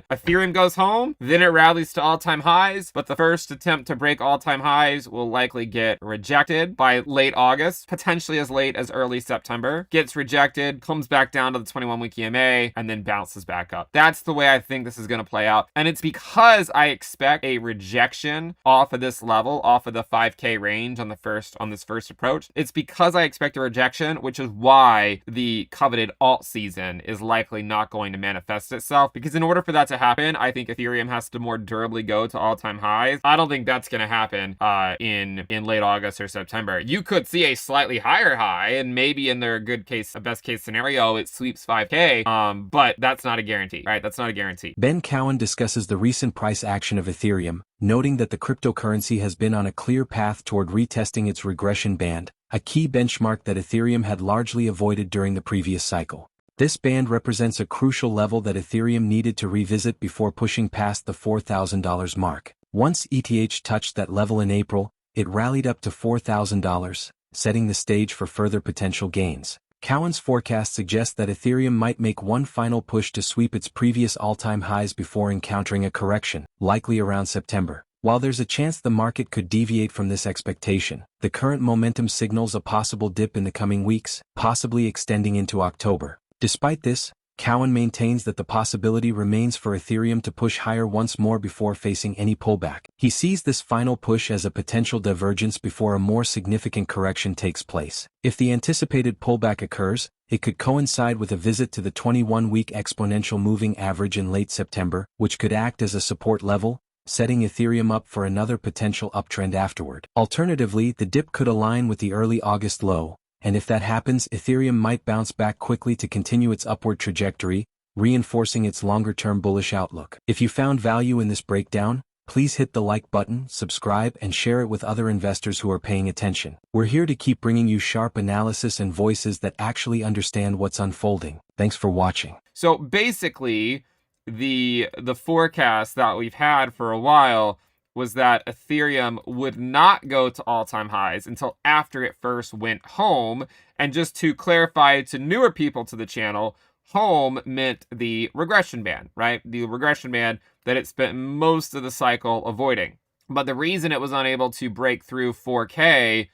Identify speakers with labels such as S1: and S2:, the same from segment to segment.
S1: Ethereum goes home, then it rallies to all-time highs, but the first attempt to break all-time highs will likely get rejected by late August, potentially as late as early September, gets rejected, comes back down to the 21-week EMA, and then bounces back up. That's the way I think this is going to play out, and it's because I expect a rejection off of this level, off of the 5K range on this first approach. It's because I expect a rejection, which is why the coveted alt season is likely not going to manifest itself, because in order for that to happen, I think Ethereum has to more durably go to all-time highs. I don't think that's going to happen in late August or September. You could see a slightly higher high, and maybe in their best case scenario, it sweeps 5K, but that's not a guarantee, right? That's not a guarantee.
S2: Ben Cowen discusses the recent price action of Ethereum, noting that the cryptocurrency has been on a clear path toward retesting its regression band, a key benchmark that Ethereum had largely avoided during the previous cycle. This band represents a crucial level that Ethereum needed to revisit before pushing past the $4,000 mark. Once ETH touched that level in April, it rallied up to $4,000, setting the stage for further potential gains. Cowen's forecast suggests that Ethereum might make one final push to sweep its previous all-time highs before encountering a correction, likely around September. While there's a chance the market could deviate from this expectation, the current momentum signals a possible dip in the coming weeks, possibly extending into October. Despite this, Cowen maintains that the possibility remains for Ethereum to push higher once more before facing any pullback. He sees this final push as a potential divergence before a more significant correction takes place. If the anticipated pullback occurs, it could coincide with a visit to the 21-week exponential moving average in late September, which could act as a support level, setting Ethereum up for another potential uptrend afterward. Alternatively, the dip could align with the early August low, and if that happens, Ethereum might bounce back quickly to continue its upward trajectory, reinforcing its longer-term bullish outlook. If you found value in this breakdown, please hit the like button, subscribe, and share it with other investors who are paying attention. We're here to keep bringing you sharp analysis and voices that actually understand what's unfolding. Thanks for watching.
S1: So basically, the forecast that we've had for a while was that Ethereum would not go to all-time highs until after it first went home. And just to clarify to newer people to the channel, home meant the regression band, right? The regression band that it spent most of the cycle avoiding. But the reason it was unable to break through 4K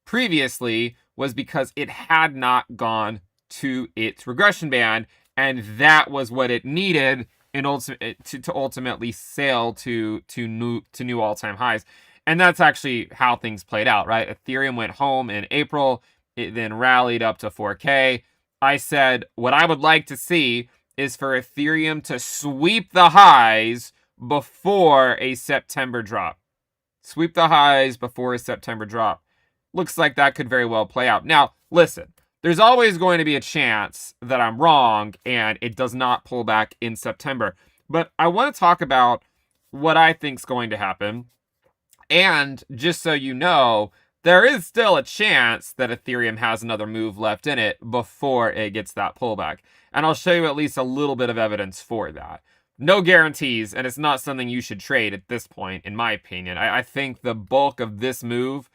S1: previously was because it had not gone to its regression band, and that was what it needed to ultimately sail to new all-time highs. And that's actually how things played out, right? Ethereum went home in April. It then rallied up to 4K. I said what I would like to see is for Ethereum to sweep the highs before a September drop. Sweep the highs before a September drop. Looks like that could very well play out. Now, listen. There's always going to be a chance that I'm wrong and it does not pull back in September. But I want to talk about what I think is going to happen. And just so you know, there is still a chance that Ethereum has another move left in it before it gets that pullback. And I'll show you at least a little bit of evidence for that. No guarantees, and it's not something you should trade at this point, in my opinion. I think the bulk of this move,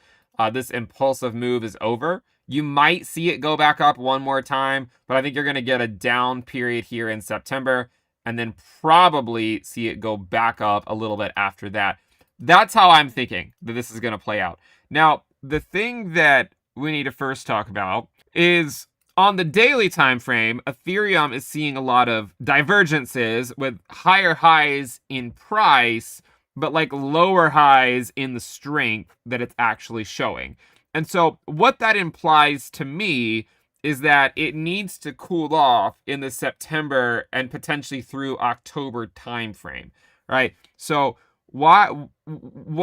S1: this impulsive move, is over. You might see it go back up one more time, but I think you're going to get a down period here in September and then probably see it go back up a little bit after that. That's how I'm thinking that this is going to play out. Now, the thing that we need to first talk about is on the daily time frame, Ethereum is seeing a lot of divergences with higher highs in price, but like lower highs in the strength that it's actually showing. And so what that implies to me is that it needs to cool off in the September and potentially through October timeframe, right? So what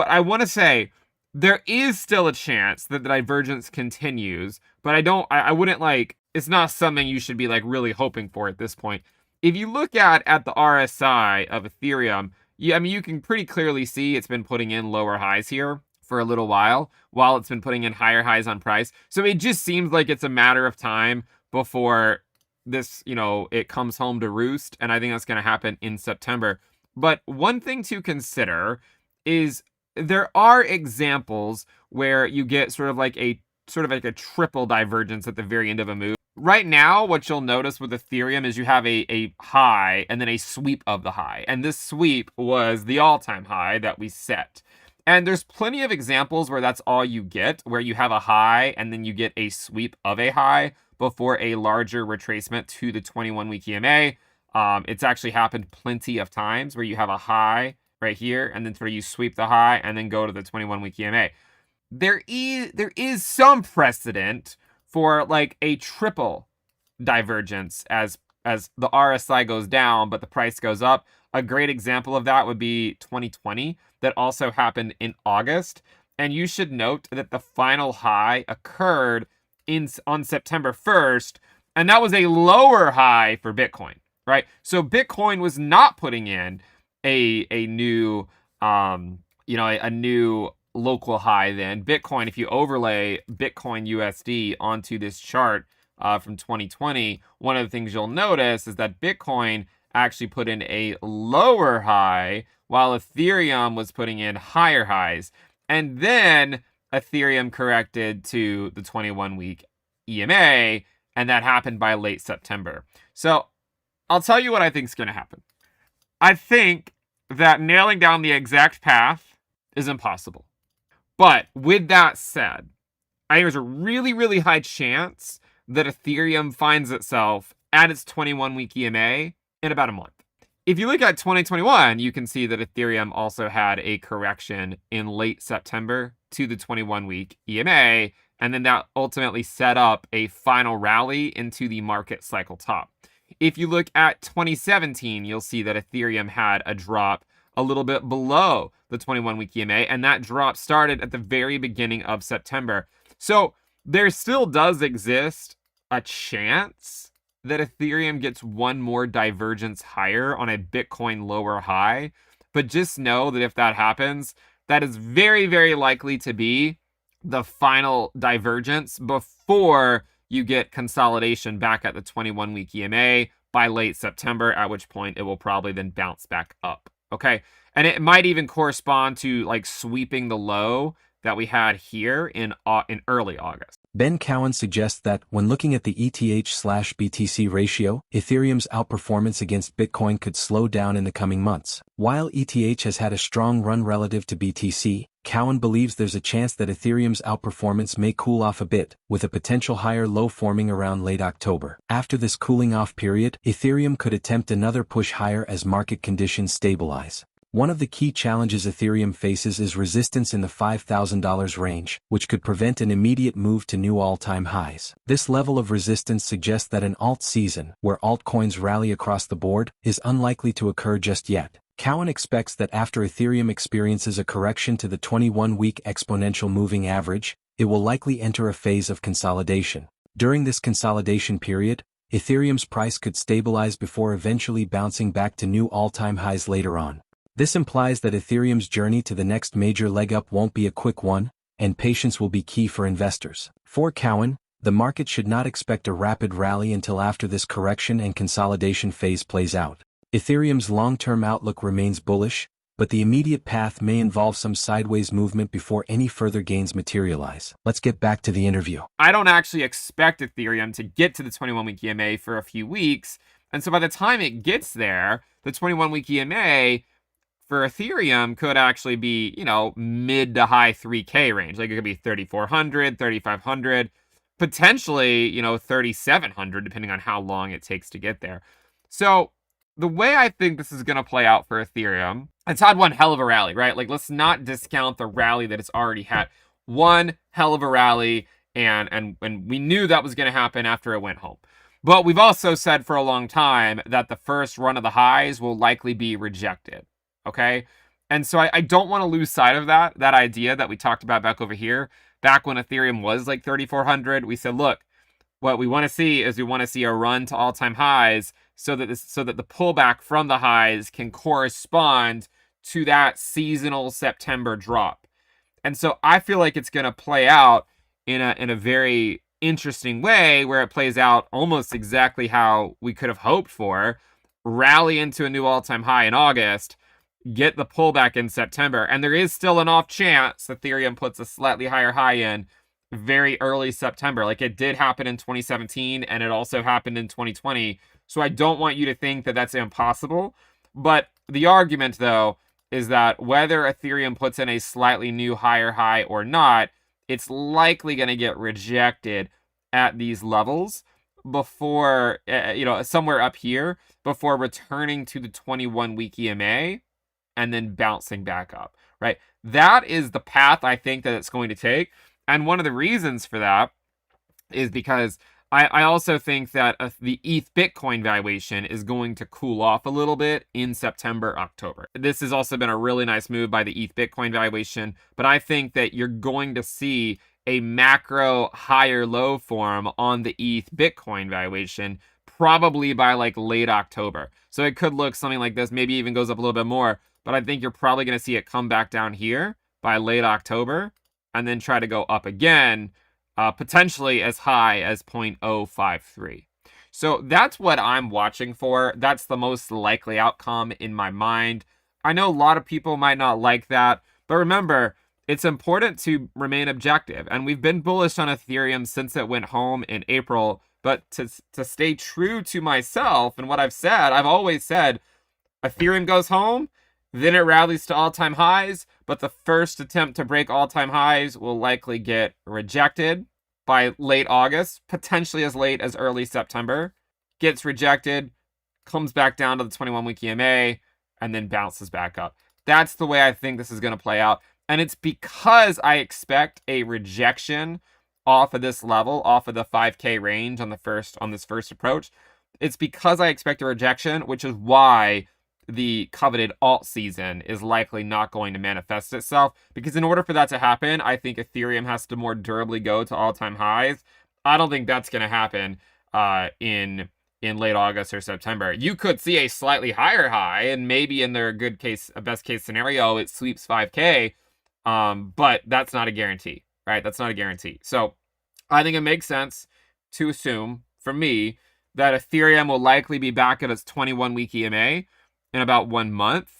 S1: I want to say, there is still a chance that the divergence continues, but I wouldn't like, it's not something you should be like really hoping for at this point. If you look at the RSI of Ethereum, I mean, you can pretty clearly see it's been putting in lower highs here for a little while it's been putting in higher highs on price. So it just seems like it's a matter of time before this, it comes home to roost. And I think that's going to happen in September. But one thing to consider is there are examples where you get sort of like a triple divergence at the very end of a move. right now, what you'll notice with Ethereum is you have a high and then a sweep of the high. And this sweep was the all-time high that we set. And there's plenty of examples where that's all you get, where you have a high and then you get a sweep of a high before a larger retracement to the 21-week EMA. It's actually happened plenty of times where you have a high right here and then sort of you sweep the high and then go to the 21-week EMA. There is some precedent for like a triple divergence as the RSI goes down but the price goes up. A great example of that would be 2020 that also happened in August, and you should note that the final high occurred on September 1st, and that was a lower high for Bitcoin, right? So Bitcoin was not putting in a new a new local high. Then Bitcoin, if you overlay Bitcoin USD onto this chart from 2020, one of the things you'll notice is that Bitcoin actually put in a lower high while Ethereum was putting in higher highs. And then Ethereum corrected to the 21-week EMA, and that happened by late September. So I'll tell you what I think is going to happen. I think that nailing down the exact path is impossible. But with that said, I think there's a really, really high chance that Ethereum finds itself at its 21-week EMA in about a month. If you look at 2021, you can see that Ethereum also had a correction in late September to the 21-week EMA, and then that ultimately set up a final rally into the market cycle top. If you look at 2017, you'll see that Ethereum had a drop a little bit below the 21-week EMA, and that drop started at the very beginning of September. So there still does exist a chance that Ethereum gets one more divergence higher on a Bitcoin lower high. But just know that if that happens, that is very, very likely to be the final divergence before you get consolidation back at the 21-week EMA by late September, at which point it will probably then bounce back up. Okay. And it might even correspond to like sweeping the low that we had here in early August.
S2: Ben Cowen suggests that, when looking at the ETH/BTC ratio, Ethereum's outperformance against Bitcoin could slow down in the coming months. While ETH has had a strong run relative to BTC, Cowen believes there's a chance that Ethereum's outperformance may cool off a bit, with a potential higher low forming around late October. After this cooling off period, Ethereum could attempt another push higher as market conditions stabilize. One of the key challenges Ethereum faces is resistance in the $5,000 range, which could prevent an immediate move to new all-time highs. This level of resistance suggests that an alt season, where altcoins rally across the board, is unlikely to occur just yet. Cowen expects that after Ethereum experiences a correction to the 21-week exponential moving average, it will likely enter a phase of consolidation. During this consolidation period, Ethereum's price could stabilize before eventually bouncing back to new all-time highs later on. This implies that Ethereum's journey to the next major leg up won't be a quick one, and patience will be key for investors. For Cowen, the market should not expect a rapid rally until after this correction and consolidation phase plays out. Ethereum's long-term outlook remains bullish, but the immediate path may involve some sideways movement before any further gains materialize. Let's get back to the interview.
S1: I don't actually expect Ethereum to get to the 21-week EMA for a few weeks, and so by the time it gets there, the 21-week EMA for Ethereum could actually be, mid to high 3K range. Like it could be 3,400, 3,500, potentially, 3,700, depending on how long it takes to get there. So the way I think this is going to play out for Ethereum, it's had one hell of a rally, right? Like, let's not discount the rally that it's already had. One hell of a rally, and we knew that was going to happen after it went home. But we've also said for a long time that the first run of the highs will likely be rejected. Okay. And so I don't want to lose sight of that idea that we talked about back over here. Back when Ethereum was like 3,400, we said, look, what we want to see is we want to see a run to all-time highs so that the pullback from the highs can correspond to that seasonal September drop. And so I feel like it's going to play out in a very interesting way, where it plays out almost exactly how we could have hoped for. Rally into a new all-time high in August, get the pullback in September, and there is still an off chance Ethereum puts a slightly higher high in very early September. Like, it did happen in 2017 and it also happened in 2020. So I don't want you to think that that's impossible. But the argument, though, is that whether Ethereum puts in a slightly new higher high or not, it's likely going to get rejected at these levels before, somewhere up here, before returning to the 21-week EMA and then bouncing back up, right? That is the path I think that it's going to take. And one of the reasons for that is because I also think that the ETH Bitcoin valuation is going to cool off a little bit in September, October. This has also been a really nice move by the ETH Bitcoin valuation, but I think that you're going to see a macro higher low form on the ETH Bitcoin valuation probably by like late October. So it could look something like this, maybe even goes up a little bit more, but I think you're probably going to see it come back down here by late October and then try to go up again, potentially as high as 0.053. So that's what I'm watching for. That's the most likely outcome in my mind. I know a lot of people might not like that, but remember, it's important to remain objective. And we've been bullish on Ethereum since it went home in April. But to stay true to myself and what I've said, I've always said, Ethereum goes home, then it rallies to all-time highs, but the first attempt to break all-time highs will likely get rejected by late August, potentially as late as early September. Gets rejected, comes back down to the 21-week EMA, and then bounces back up. That's the way I think this is going to play out. And it's because I expect a rejection off of this level, off of the 5K range on this first approach. It's because I expect a rejection, which is why the coveted alt season is likely not going to manifest itself. Because in order for that to happen, I think Ethereum has to more durably go to all-time highs. I don't think that's going to happen in late August or September. You could see a slightly higher high, and maybe in their best case scenario, it sweeps 5K. But that's not a guarantee, right? That's not a guarantee. So I think it makes sense to assume, for me, that Ethereum will likely be back at its 21-week EMA in about 1 month.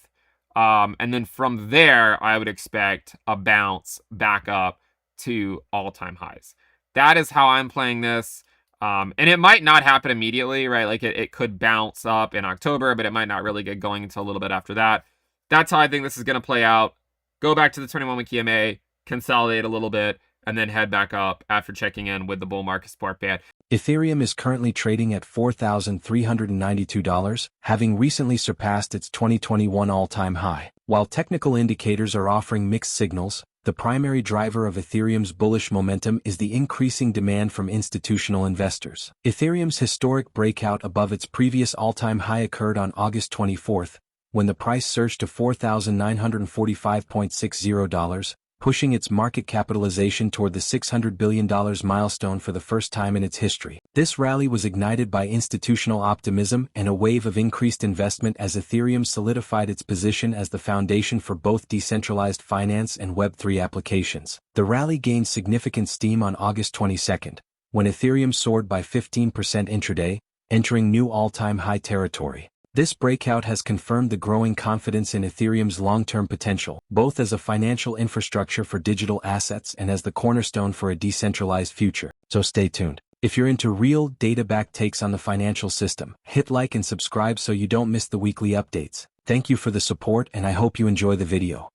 S1: And then from there, I would expect a bounce back up to all-time highs. That is how I'm playing this. And it might not happen immediately, right? Like it could bounce up in October, but it might not really get going until a little bit after that. That's how I think this is going to play out. Go back to the 21-week EMA, consolidate a little bit, and then head back up after checking in with the bull market support band.
S2: Ethereum is currently trading at $4,392, having recently surpassed its 2021 all-time high. While technical indicators are offering mixed signals, the primary driver of Ethereum's bullish momentum is the increasing demand from institutional investors. Ethereum's historic breakout above its previous all-time high occurred on August 24th, when the price surged to $4,945.60, pushing its market capitalization toward the $600 billion milestone for the first time in its history. This rally was ignited by institutional optimism and a wave of increased investment as Ethereum solidified its position as the foundation for both decentralized finance and Web3 applications. The rally gained significant steam on August 22nd, when Ethereum soared by 15% intraday, entering new all-time high territory. This breakout has confirmed the growing confidence in Ethereum's long-term potential, both as a financial infrastructure for digital assets and as the cornerstone for a decentralized future. So stay tuned. If you're into real, data-backed takes on the financial system, hit like and subscribe so you don't miss the weekly updates. Thank you for the support and I hope you enjoy the video.